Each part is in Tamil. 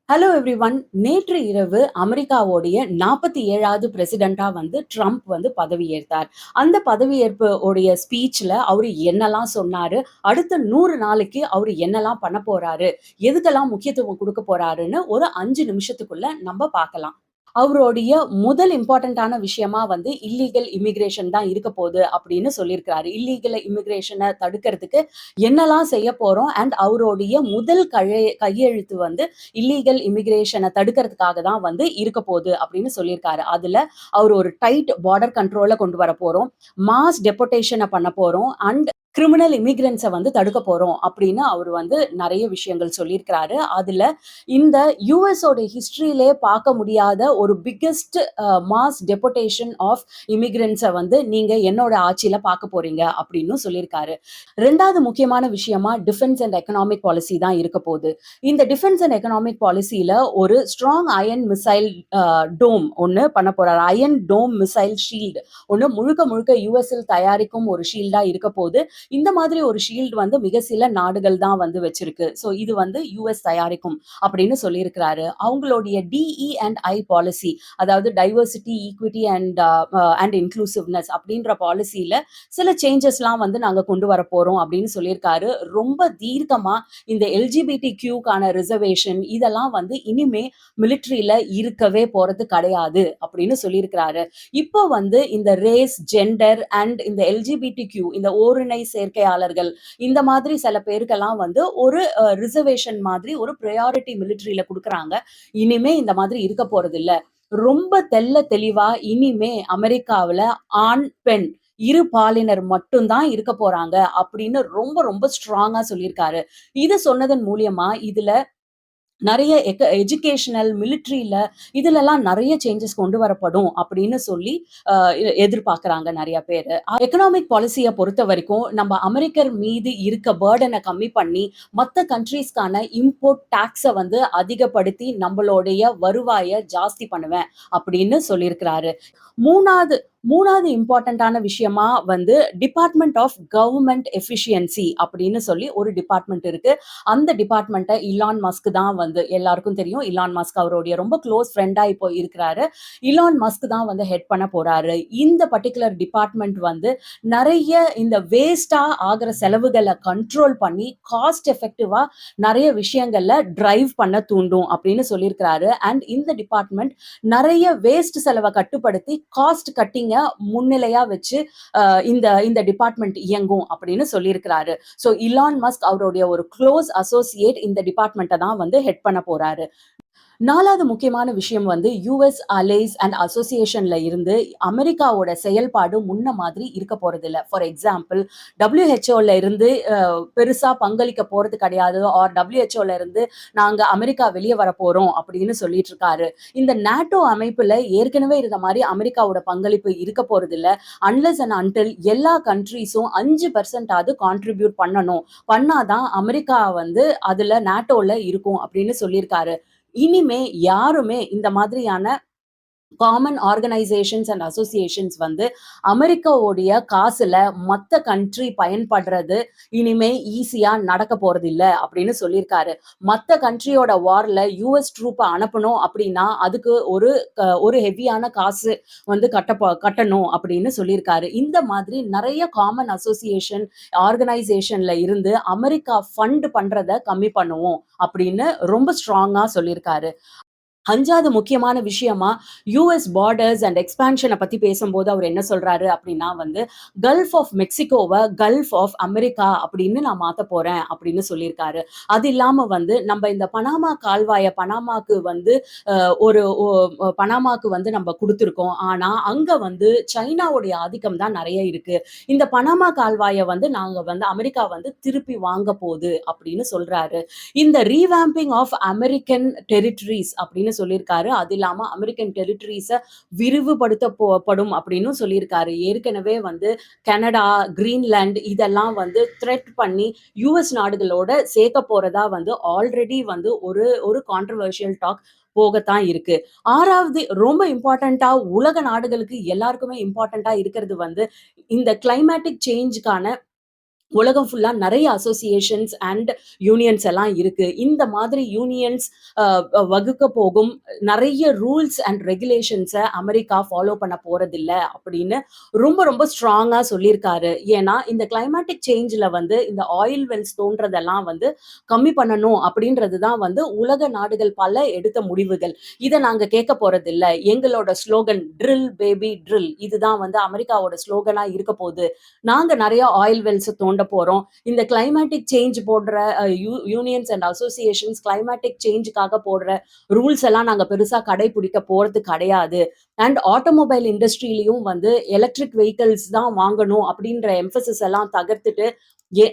Hello everyone. நேற்று இரவு அமெரிக்காவுடைய 47வது பிரசிடென்ட்டா ட்ரம்ப் பதவியேற்றார். அந்த பதவியேற்பு உடைய ஸ்பீச்ல அவரு என்னலாம் சொன்னாரு, அடுத்த 100 நாளைக்கு அவரு என்னலாம் பண்ண போறாரு, எதுக்கெல்லாம் முக்கியத்துவம் குடுக்க போறாருன்னு ஒரு 5 நிமிஷத்துக்குள்ள நம்ப பார்க்கலாம். அவருடைய முதல் இம்பார்ட்டன்ட்டான விஷயமா இல்லீகல் இமிகிரேஷன் தான் இருக்க போது அப்படின்னு சொல்லியிருக்கிறாரு. இல்லீகல் இமிகிரேஷன தடுக்கிறதுக்கு என்னலாம் செய்ய போறோம் அண்ட் அவருடைய முதல் கையெழுத்து இல்லீகல் இமிகிரேஷன தடுக்கிறதுக்காக தான் இருக்க போகுது அப்படின்னு சொல்லியிருக்காரு. அதுல அவர் ஒரு டைட் பார்டர் கண்ட்ரோல கொண்டு வர போறோம். மாஸ் டெபோர்டேஷன பண்ண போறோம் அண்ட் கிரிமினல் இமிகிரன்ட்ஸ தடுக்க போறோம் அப்படின்னு அவர் நெறைய விஷயங்கள் சொல்லியிருக்கிறாரு. அதுல இந்த யுஎஸ் ஓட ஹிஸ்டரியிலே பார்க்க முடியாத ஒரு பிக்கெஸ்ட் மாஸ் டெபோர்டேஷன் ஆஃப் இமிகிரன்ட்ஸ நீங்க என்னோட ஆட்சியில பார்க்க போறீங்க அப்படின்னு சொல்லியிருக்காரு. 2வது முக்கியமான விஷயமா டிஃபென்ஸ் அண்ட் எக்கனாமிக் பாலிசி தான் இருக்க போகுது. இந்த டிஃபென்ஸ் அண்ட் எக்கனாமிக் பாலிசியில ஒரு ஸ்ட்ராங் அயன் மிசைல் டோம் ஒண்ணு பண்ண போறாரு. அயன் டோம் மிசைல் ஷீல்டு ஒண்ணு முழுக்க முழுக்க யுஎஸ்இல் தயாரிக்கும் ஒரு ஷீல்டா இருக்க போது. இந்த மாதிரி ஒரு ஷீல்டு மிக சில நாடுகள் தான் வச்சிருக்கு. ஸோ இது யுஎஸ் தயாரிக்கும் அப்படின்னு சொல்லியிருக்கிறாரு. அவங்களுடைய டிஇ அண்ட் ஐ பாலிசி, அதாவது டைவர்சிட்டி, ஈக்விட்டி அண்ட் இன்க்ளூசிவ்னஸ் அப்படின்ற பாலிசியில சில சேஞ்சஸ்லாம் நாங்க கொண்டு வர போறோம் அப்படின்னு சொல்லியிருக்காரு. ரொம்ப தீர்க்கமா இந்த எல்ஜிபிடி கியூக்கான ரிசர்வேஷன் இதெல்லாம் இனிமே மிலிட்ரியில இருக்கவே போறது கிடையாது அப்படின்னு சொல்லியிருக்கிறாரு. இப்போ இந்த ரேஸ், ஜெண்டர் அண்ட் இந்த எல்ஜிபிடி கியூ, இந்த ஓரினை சேர்க்கையாளர்கள், இந்த மாதிரி சில பேருக்கெல்லாம் ஒரு ரிசர்வேஷன் மாதிரி ஒரு ப்ரையாரிட்டி மிலிட்ரியில கொடுக்குறாங்க. இனிமே இந்த மாதிரி இருக்க போறது இல்ல. ரொம்ப தெள்ள தெளிவா இனிமே அமெரிக்காவுல ஆண், பெண் இரு பாலினர் மட்டும் தான் இருக்க போறாங்க அப்படின்னு ரொம்ப ரொம்ப ஸ்ட்ராங்கா சொல்லியிருக்காரு. இது சொன்னதன் மூலியமா இதுல நெறைய எஜுகேஷனல், மிலிட்டரியில இதுலலாம் நெறைய சேஞ்சஸ் கொண்டு வரப்படும் அப்படின்னு சொல்லி எதிர்பார்க்குறாங்க நெறைய பேரு. எக்கனாமிக் பாலிசிய பொறுத்தவரைக்கும் நம்ம அமெரிக்கர் மீது இருக்க பர்டன கம்மி பண்ணி, மத்த கண்ட்ரீஸ்க்கான இம்போர்ட் டாக்ஸ அதிகப்படுத்தி நம்மளுடைய வருவாய ஜாஸ்தி பண்ணுவேன் அப்படின்னு சொல்லியிருக்கிறாரு. 3வது 3வது இம்பார்ட்டன்ட்டான விஷயமா டிபார்ட்மெண்ட் ஆஃப் கவர்ன்மெண்ட் எஃபிஷியன்சி அப்படின்னு சொல்லி ஒரு டிபார்ட்மெண்ட் இருக்கு. அந்த டிபார்ட்மெண்ட்ட இலான் மஸ்க் தான் எல்லாருக்கும் தெரியும். இலான் மஸ்க் அவருடைய ரொம்ப க்ளோஸ் ஃப்ரெண்டா இப்போ இருக்கிறாரு. இலான் மஸ்க் தான் ஹெட் பண்ண போறாரு. இந்த பர்ட்டிகுலர் டிபார்ட்மெண்ட் நெறைய இந்த வேஸ்டா ஆகுற செலவுகள கண்ட்ரோல் பண்ணி காஸ்ட் எஃபெக்டிவா நெறைய விஷயங்கள்ல டிரைவ் பண்ண தூண்டும் அப்படின்னு சொல்லியிருக்கிறாரு. அண்ட் இந்த டிபார்ட்மெண்ட் நெறைய வேஸ்ட் செலவ கட்டுப்படுத்தி காஸ்ட் கட்டிங்க முன்னிலையா வச்சு இந்த இந்த டிபார்ட்மெண்ட் இயங்கும் அப்படின்னு சொல்லியிருக்கிறாரு. ஸோ இலான் மஸ்க் அவருடைய ஒரு க்ளோஸ் அசோசியேட் இந்த டிபார்ட்மெண்ட்டை தான் ஹெட் பண்ண போறாரு. 4வது முக்கியமான விஷயம் யுஎஸ் அலைஸ் அண்ட் அசோசியேஷன்ல இருந்து அமெரிக்காவோட செயல்பாடு முன்ன மாதிரி இருக்க போறதில்ல. ஃபார் எக்ஸாம்பிள், WHO இருந்து பெருசா பங்களிக்க போறது கிடையாது. ஆர் WHO இருந்து நாங்க அமெரிக்கா வெளியே வர போறோம் அப்படின்னு சொல்லிட்டு இருக்காரு. இந்த நாட்டோ அமைப்புல ஏற்கனவே இருந்த மாதிரி அமெரிக்காவோட பங்களிப்பு இருக்க போறதில்ல. அன்லெஸ் அண்ட் அன்டில் எல்லா கண்ட்ரீஸும் 5% கான்ட்ரிபியூட் பண்ணணும். பண்ணாதான் அமெரிக்கா அதுல நாட்டோல இருக்கும் அப்படின்னு சொல்லியிருக்காரு. இனிமே யாருமே இந்த மாதிரியான காமன் ஆர்கனைசேஷன்ஸ் அண்ட் அசோசியேஷன்ஸ் அமெரிக்காவுடைய காசுல மத்த கண்ட்ரி பயன்படுறது இனிமே ஈஸியா நடக்க போறது இல்ல அப்படின்னு சொல்லியிருக்காரு. மத்த கண்ட்ரியோட வார்ல யுஎஸ் ட்ரூப்பை அனுப்பணும் அப்படின்னா அதுக்கு ஒரு ஹெவியான காசு கட்டணும் அப்படின்னு சொல்லியிருக்காரு. இந்த மாதிரி நிறைய காமன் அசோசியேஷன் ஆர்கனைசேஷன்ல இருந்து அமெரிக்கா ஃபண்ட் பண்றத கம்மி பண்ணுவோம் அப்படின்னு ரொம்ப ஸ்ட்ராங்கா சொல்லியிருக்காரு. 5வது முக்கியமான விஷயமா யுஎஸ் பார்டர்ஸ் அண்ட் எக்ஸ்பான்ஷனை பத்தி பேசும்போது அவர் என்ன சொல்றாரு அப்படின்னா கல்ஃப் ஆஃப் மெக்சிகோவை கல்ஃப் ஆஃப் அமெரிக்கா அப்படின்னு நான் மாத்த போறேன் அப்படின்னு சொல்லியிருக்காரு. அது இல்லாம நம்ம இந்த பனாமா கால்வாய பனாமாக்கு பனாமாக்கு நம்ம கொடுத்துருக்கோம். ஆனா அங்க சைனாவுடைய ஆதிக்கம் தான் நிறைய இருக்கு. இந்த பனாமா கால்வாயை நாங்க அமெரிக்கா திருப்பி வாங்க போகுது அப்படின்னு சொல்றாரு. இந்த ரீவாம்பிங் ஆஃப் அமெரிக்கன் டெரிட்டரிஸ் அப்படின்னு சொல்லியிருக்காரு. அது இல்லாம அமெரிக்கன் டெரிட்டரிஸ விரிவுபடுத்தப்படும் அப்படின்னு சொல்லியிருக்காரு. ஏற்கனவே கனடா, கிரீன்லாந்து இதெல்லாம் த்ரெட் பண்ணி யுஎஸ் நாடுகளோட சேர்க்க போறதா ஆல்ரெடி ஒரு கான்ட்ரோவர்ஷியல் டாக் போகத்தான் இருக்கு. 6வது ரொம்ப இம்பார்ட்டண்டா உலக நாடுகளுக்கு எல்லாருக்குமே இம்பார்ட்டண்டா இருக்கிறது இந்த கிளைமேட்டிக் சேஞ்சுக்கான உலகம் ஃபுல்லா நெறைய அசோசியேஷன்ஸ் அண்ட் யூனியன்ஸ் எல்லாம் இருக்கு. இந்த மாதிரி யூனியன்ஸ் அ வகுக்க போகும் நெறைய rules and regulations America follow பண்ண போறதில்ல அப்படின்னு ரொம்ப ரொம்ப ஸ்ட்ராங்கா சொல்லியிருக்காரு. ஏன்னா, இந்த கிளைமேட்டிக் சேஞ்ச்ல வந்து இந்த ஆயில் வெல்ஸ் தோன்றதெல்லாம் வந்து கம்மி பண்ணணும் அப்படின்றது தான் வந்து உலக நாடுகள் பல எடுத்த முடிவுகள். இத நாங்க கேட்க போறதில்ல. எங்களோட ஸ்லோகன் "ட்ரில் பேபி ட்ரில்" இதுதான் வந்து அமெரிக்காவோட ஸ்லோகனா இருக்க போது. நாங்க நெறைய ஆயில் வெல்ஸ தோண்ட போறோம். இந்த கிளைமேட்டிக் சேஞ்ச் போடுற யூனியன்ஸ் அண்ட் அசோசியேஷன்ஸ் கிளைமேட்டிக் சேஞ்சுக்காக போடுற ரூல்ஸ் எல்லாம் நாங்க பெருசா கடைபிடிக்க போறது கிடையாது. அண்ட் ஆட்டோமொபைல் இண்டஸ்ட்ரியிலயும் வந்து எலக்ட்ரிக் வெஹிக்கிள்ஸ் தான் வாங்கணும் அப்படின்ற எம்பசிஸ் எல்லாம் தகர்த்துட்டு,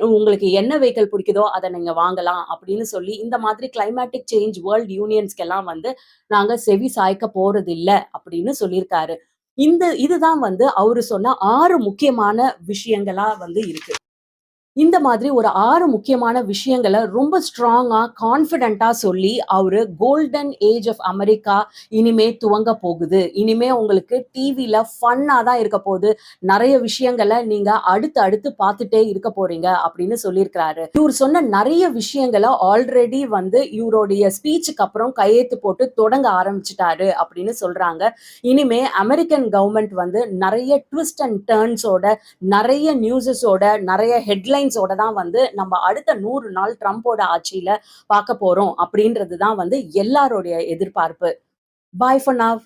உங்களுக்கு என்ன வெஹிக்கிள் பிடிக்குதோ அத நீங்க வாங்கலாம் அப்படின்னு சொல்லி, இந்த மாதிரி கிளைமேட்டிக் சேஞ்ச் வேர்ல்ட் யூனியன்ஸ்க்கெல்லாம் வந்து நாங்க செவி சாய்க்க போறதில்ல அப்படின்னு சொல்லியிருக்காரு. இதுதான் வந்து அவரு சொன்ன 6 முக்கியமான விஷயங்களா வந்து இருக்கு. இந்த மாதிரி ஒரு 6 முக்கியமான விஷயங்கள ரொம்ப ஸ்ட்ராங்கா, கான்ஃபிடென்ட்டா சொல்லி, அவரு கோல்டன் ஏஜ் ஆஃப் அமெரிக்கா இனிமே துவங்க போகுது. இனிமே உங்களுக்கு டிவில ஃபன்னா தான் இருக்க போது. நெறைய விஷயங்கள நீங்க அடுத்து அடுத்து பார்த்துட்டே இருக்க போறீங்க அப்படின்னு சொல்லியிருக்கிறாரு. இவரு சொன்ன நெறைய விஷயங்கள ஆல்ரெடி வந்து இவருடைய ஸ்பீச்சுக்கு அப்புறம் கையெழுத்து போட்டு தொடங்க ஆரம்பிச்சுட்டாரு அப்படின்னு சொல்றாங்க. இனிமே அமெரிக்கன் கவர்ன்மெண்ட் வந்து நெறைய ட்விஸ்ட் அண்ட் டர்ன்ஸோட நெறைய நியூஸஸோட, நெறைய ஹெட்லைன்ஸோட தான் வந்து நம்ம அடுத்த 100 நாள் ட்ரம்போட ஆட்சியில பார்க்க போறோம் அப்படின்றது தான் வந்து எல்லாருடைய எதிர்பார்ப்பு. பாய் ஃபார் நவ்.